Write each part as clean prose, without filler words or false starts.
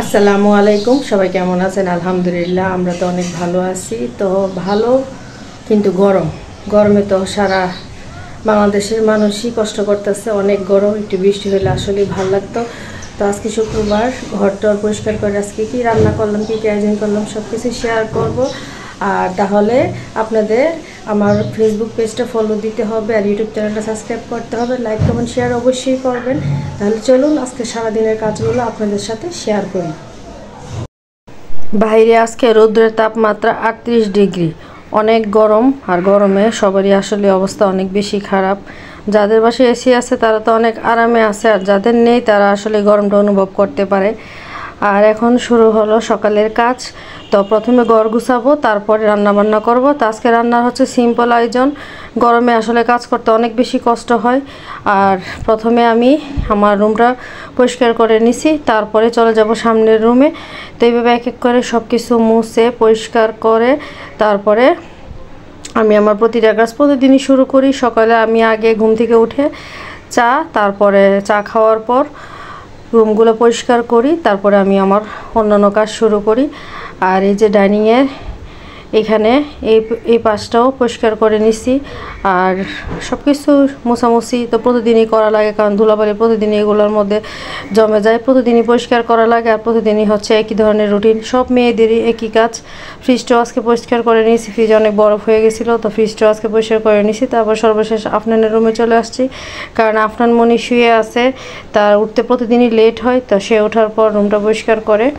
আসসালামু আলাইকুম। সবাই কেমন আছেন? আলহামদুলিল্লাহ, আমরা তো অনেক ভালো আছি। তো ভালো, কিন্তু গরমে তো সারা বাংলাদেশের মানুষই কষ্ট করতেছে। অনেক গরম, একটু বৃষ্টি হলে আসলেই ভালো লাগতো। তো আজকে শুক্রবার, ঘরটর পরিষ্কার করে আজকে কি রান্না করলাম, কী কী আয়োজন করলাম সব কিছু শেয়ার করব। আর তাহলে আপনাদের আমার ফেসবুক পেজটা ফলো দিতে হবে, আর ইউটিউব চ্যানেলটা সাবস্ক্রাইব করতে হবে, লাইক কমেন্ট শেয়ার অবশ্যই করবেন। তাহলে চলুন আজকে সারাদিনের কাজগুলো আপনাদের সাথে শেয়ার করি। বাইরে আজকে রৌদ্রের তাপমাত্রা 38 ডিগ্রি, অনেক গরম। আর গরমে সবারই আসলে অবস্থা অনেক বেশি খারাপ। যাদের বাসায় এসি আছে তারা তো অনেক আরামে আছে, আর যাদের নেই তারা আসলে গরমটা অনুভব করতে পারে। আর এখন শুরু হলো সকালের কাজ। তো প্রথমে ঘর গুছাবো, তারপরে রান্নাবান্না করব। তো আজকে রান্নার হচ্ছে সিম্পল আয়োজন। গরমে আসলে কাজ করতে অনেক বেশি কষ্ট হয়। আর প্রথমে আমি আমার রুমটা পরিষ্কার করে নিছি, তারপরে চলে যাব সামনের রুমে। তো এইভাবে এক এক করে সব কিছু মুছে পরিষ্কার করে তারপরে আমি আমার প্রতিটা কাজ প্রতিদিনই শুরু করি। সকালে আমি আগে ঘুম থেকে উঠে তারপরে চা খাওয়ার পর রুমগুলো পরিষ্কার করি, তারপরে আমি আমার অন্যান্য কাজ শুরু করি। আর এই যে ডাইনিংয়ের এখানে এই পাশটাও পরিষ্কার করে নিছি। আর সব কিছু মোছামুছি তো প্রতিদিনই করা লাগে, কারণ ধুলাবালি প্রতিদিনই এগুলোর মধ্যে জমে যায়। প্রতিদিনই পরিষ্কার করা লাগে, আর প্রতিদিনই হচ্ছে একই ধরনের রুটিন, সব মেয়েদেরই একই কাজ। ফ্রিজটাও আজকে পরিষ্কার করে নিয়েছি, ফ্রিজ অনেক বরফ হয়ে গেছিলো, তো ফ্রিজটাও আজকে পরিষ্কার করে নিয়েছি। তারপর সর্বশেষ আফনানের রুমে চলে আসছি, কারণ আফনান মনি শুয়ে আছে, তার উঠতে প্রতিদিনই লেট হয়। তো সে ওঠার পর রুমটা পরিষ্কার করে,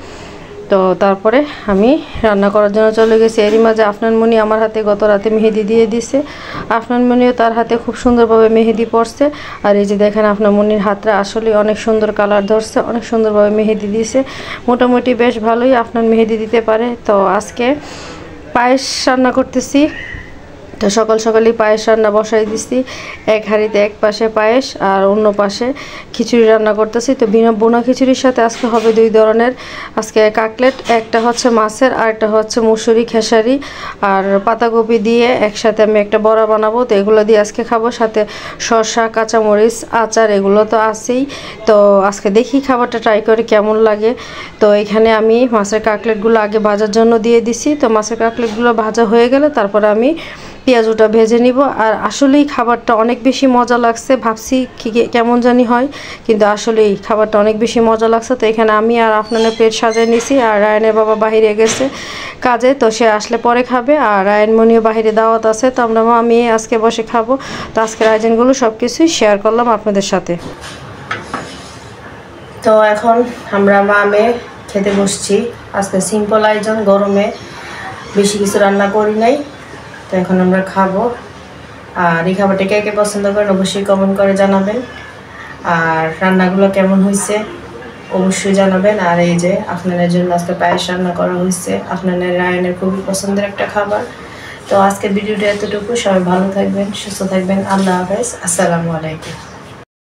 তো তারপরে আমি রান্না করার জন্য চলে গেছি। এরই মাঝে আফনান মনি আমার হাতে গত রাতে মেহেদি দিয়ে দিছে। আফনান মনিও তার হাতে খুব সুন্দরভাবে মেহেদি পড়ছে। আর এই যে দেখেন আফনান মনির হাতটা আসলে অনেক সুন্দর কালার ধরছে, অনেক সুন্দরভাবে মেহেদি দিয়েছে। মোটামুটি বেশ ভালোই আফনান মেহেদি দিতে পারে। তো আজকে পায়েস রান্না করতেছি। তো সকাল সকালই পায়েস রান্না বসাই দিছি। এক হাঁড়িতে এক পাশে পায়েস আর অন্য পাশে খিচুড়ি রান্না করতেছি। তো বোনা খিচুড়ির সাথে আজকে হবে দুই ধরনের। আজকে কাটলেট, একটা হচ্ছে মাছের আর একটা হচ্ছে মুসুরি খেসারি আর পাতাকপি দিয়ে একসাথে আমি একটা বড়া বানাবো। তো এগুলো দিয়ে আজকে খাবো, সাথে শসা, কাঁচামরিচ, আচার এগুলো তো আছেই। তো আজকে দেখি খাবারটা ট্রাই করে কেমন লাগে। তো এখানে আমি মাছের কাটলেটগুলো আগে ভাজার জন্য দিয়ে দিছি। তো মাছের কাটলেটগুলো ভাজা হয়ে গেলে তারপরে আমি পেঁয়াজটা ভেজে নিব। আর আসলেই খাবারটা অনেক বেশি মজা লাগছে, ভাবছি কেমন জানি হয়, কিন্তু আসলেই খাবারটা অনেক বেশি মজা লাগছে। তো এখানে আমি আর আপনাদের প্লেট সাজিয়ে নিছি। আর রায়নের বাবা বাহিরে গেছে কাজে, তো সে আসলে পরে খাবে। আর রায়নমণিও বাহিরে দাওয়াত আছে, তো আমি আজকে বসে খাবো। তো আজকের আয়োজনগুলো সব কিছুই শেয়ার করলাম আপনাদের সাথে। তো এখন আমরা মা মেয়ে খেতে বসছি। আজকে সিম্পল আয়োজন, গরমে বেশি কিছু রান্না করি নাই। তো এখন আমরা খাবো। আর এই খাবারটা কে কে পছন্দ করেন অবশ্যই কমেন্ট করে জানাবেন। আর রান্নাগুলো কেমন হয়েছে অবশ্যই জানাবেন। আর এই যে আপনাদের জন্য আজকে পায়েস রান্না করা হয়েছে, আপনাদের রায়নের খুবই পছন্দের একটা খাবার। তো আজকের ভিডিওটা এতটুকু। সবাই ভালো থাকবেন, সুস্থ থাকবেন। আল্লাহ হাফেজ, আসসালামু আলাইকুম।